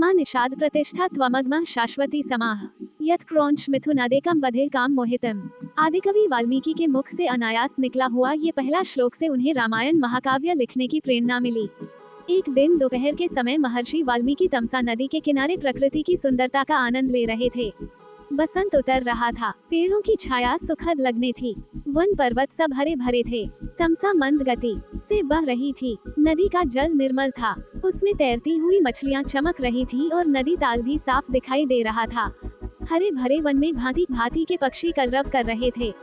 मा निषाद प्रतिष्ठा त्वमग्मः शाश्वती समाह यत् क्रौंच मिथुनादेकम वधे काम मोहितम। आदिकवि वाल्मीकि के मुख से अनायास निकला हुआ ये पहला श्लोक से उन्हें रामायण महाकाव्य लिखने की प्रेरणा मिली। एक दिन दोपहर के समय महर्षि वाल्मीकि तमसा नदी के किनारे प्रकृति की सुंदरता का आनंद ले रहे थे। बसंत उतर रहा था, पेड़ों की छाया सुखद लगने थी, वन पर्वत सब हरे भरे थे। तमसा मंद गति से बह रही थी, नदी का जल निर्मल था, उसमें तैरती हुई मछलियां चमक रही थी और नदी ताल भी साफ दिखाई दे रहा था। हरे भरे वन में भांति भांति के पक्षी कलरव कर रहे थे।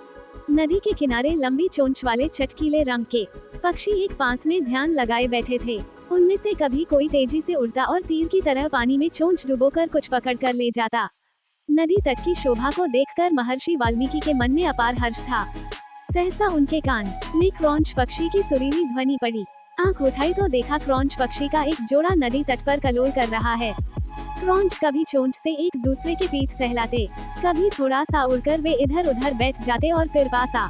नदी के किनारे लंबी चोंच वाले चटकीले रंग के पक्षी एक पांत में ध्यान लगाए बैठे थे। उनमें से कभी कोई तेजी से उड़ता और तीर की तरह पानी में चोंच डुबोकर कुछ पकड़ कर ले जाता। नदी तट की शोभा को देखकर महर्षि वाल्मीकि के मन में अपार हर्ष था। सहसा उनके कान में क्रौंच पक्षी की सुरीली ध्वनि पड़ी। आंख उठाई तो देखा क्रौंच पक्षी का एक जोड़ा नदी तट पर कलोल कर रहा है। क्रौंच कभी चोंच से एक दूसरे के पीठ सहलाते, कभी थोड़ा सा उड़कर वे इधर उधर बैठ जाते और फिर पास आ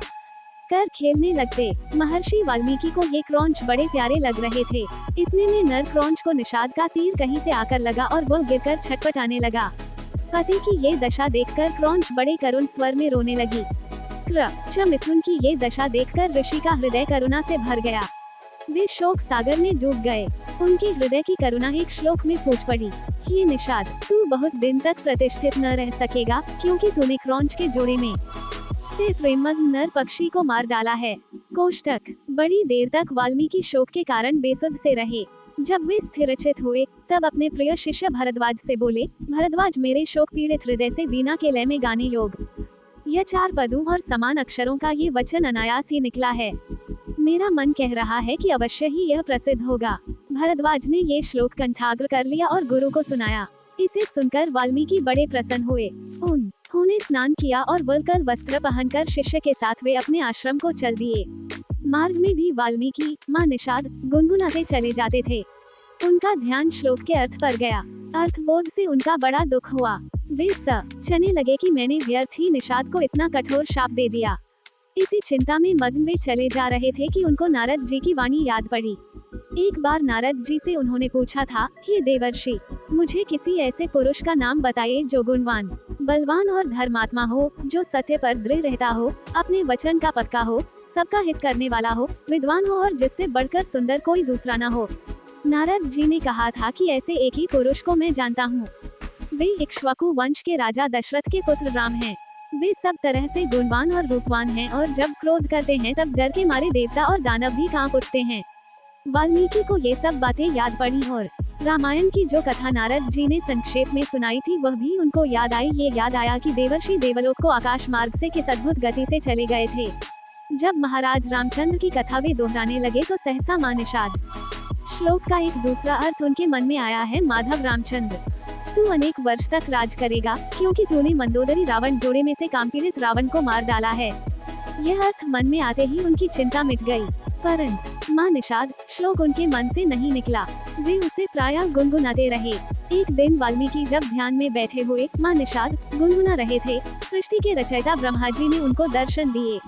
कर खेलने लगते। महर्षि वाल्मीकि को ये क्रौंच बड़े प्यारे लग रहे थे। इतने में नर क्रौंच को निषाद का तीर कहीं से आकर लगा और वह गिरकर छटपटाने लगा। पति की ये दशा देखकर क्रौंच बड़े करुण स्वर में रोने लगी। मिथुन की ये दशा देखकर ऋषि का हृदय करुणा से भर गया। वे शोक सागर में डूब गए। उनके हृदय की करुणा एक श्लोक में फूट पड़ी। ये निषाद, तू बहुत दिन तक प्रतिष्ठित न रह सकेगा, क्योंकि तूने क्रौंच के जोड़े में से प्रेमग्न नर पक्षी को मार डाला है। कोष्टक बड़ी देर तक वाल्मीकि शोक के कारण बेसुध से रहे। जब वे स्थिरचित हुए तब अपने प्रिय शिष्य भरद्वाज से बोले, भरद्वाज, मेरे शोक पीड़ित हृदय से वीणा के लय में गाने योग। यह 4 पदों और समान अक्षरों का ये वचन अनायास ही निकला है। मेरा मन कह रहा है कि अवश्य ही यह प्रसिद्ध होगा। भरद्वाज ने ये श्लोक कंठाग्र कर लिया और गुरु को सुनाया। इसे सुनकर वाल्मीकि बड़े प्रसन्न हुए। उन्होंने स्नान किया और वल्कल वस्त्र पहनकर शिष्य के साथ वे अपने आश्रम को चल दिए। मार्ग में भी वाल्मीकि माँ निषाद गुनगुनाते चले जाते थे। उनका ध्यान श्लोक के अर्थ पर गया। अर्थबोध से उनका बड़ा दुख हुआ। वे सोचने लगे कि मैंने व्यर्थ ही निषाद को इतना कठोर शाप दे दिया। इसी चिंता में मग्न वे चले जा रहे थे कि उनको नारद जी की वाणी याद पड़ी। एक बार नारद जी से उन्होंने पूछा था, हे देवर्षि, मुझे किसी ऐसे पुरुष का नाम बताइए जो गुणवान, बलवान और धर्मात्मा हो, जो सत्य पर दृढ़ रहता हो, अपने वचन का पक्का हो, सबका हित करने वाला हो, विद्वान हो और जिससे बढ़कर सुंदर कोई दूसरा न हो। नारद जी ने कहा था कि ऐसे एक ही पुरुष को मैं जानता हूँ। वे इक्ष्वाकु वंश के राजा दशरथ के पुत्र राम हैं। वे सब तरह से गुणवान और रूपवान हैं और जब क्रोध करते हैं तब डर के मारे देवता और दानव भी कांप उठते हैं। वाल्मीकि को ये सब बातें याद पड़ी और रामायण की जो कथा नारद जी ने संक्षेप में सुनाई थी वह भी उनको याद आई। ये याद आया कि देवर्षि देवलोक को आकाश मार्ग से किस अद्भुत गति से चले गए थे। जब महाराज रामचंद्र की कथा वे दोहराने लगे तो सहसा माँ निषाद श्लोक का एक दूसरा अर्थ उनके मन में आया है। माधव रामचंद्र, तू अनेक वर्ष तक राज करेगा, क्योंकि तूने मंदोदरी रावण जोड़े में से कामपीड़ित रावण को मार डाला है। यह अर्थ मन में आते ही उनकी चिंता मिट गई। परंतु माँ निषाद श्लोक उनके मन से नहीं निकला। वे उसे प्रायः गुनगुनाते रहे। एक दिन वाल्मीकि जब ध्यान में बैठे हुए माँ निषाद गुनगुना रहे थे, सृष्टि के रचयिता ब्रह्मा जी ने उनको दर्शन दिए।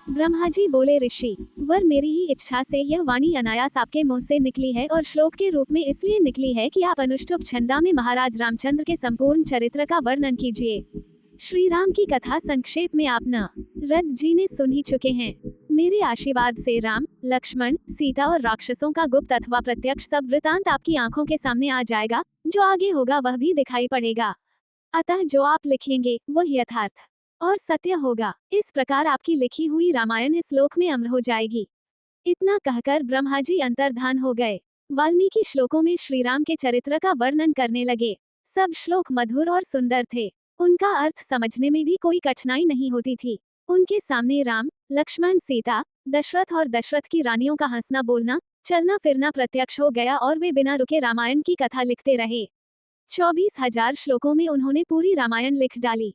ब्रह्मा जी बोले, ऋषि वर, मेरी ही इच्छा से यह वाणी अनायास आपके मुंह से निकली है और श्लोक के रूप में इसलिए निकली है कि आप अनुष्टुप छंदा में महाराज रामचंद्र के संपूर्ण चरित्र का वर्णन कीजिए। श्री राम की कथा संक्षेप में आप नारद जी ने सुन ही चुके हैं। मेरे आशीर्वाद से राम, लक्ष्मण, सीता और राक्षसों का गुप्त अथवा प्रत्यक्ष सब वृतांत आपकी आंखों के सामने आ जाएगा। जो आगे होगा वह भी दिखाई पड़ेगा। अतः जो आप लिखेंगे वह यथार्थ और सत्य होगा। इस प्रकार आपकी लिखी हुई रामायण इस लोक में अमर हो जाएगी। इतना कहकर ब्रह्मा जी अंतर्धान हो गए। वाल्मीकि श्लोकों में श्री राम के चरित्र का वर्णन करने लगे। सब श्लोक मधुर और सुंदर थे। उनका अर्थ समझने में भी कोई कठिनाई नहीं होती थी। उनके सामने राम, लक्ष्मण, सीता, दशरथ और दशरथ की रानियों का हंसना बोलना, चलना फिरना प्रत्यक्ष हो गया और वे बिना रुके रामायण की कथा लिखते रहे। 24,000 श्लोकों में उन्होंने पूरी रामायण लिख डाली।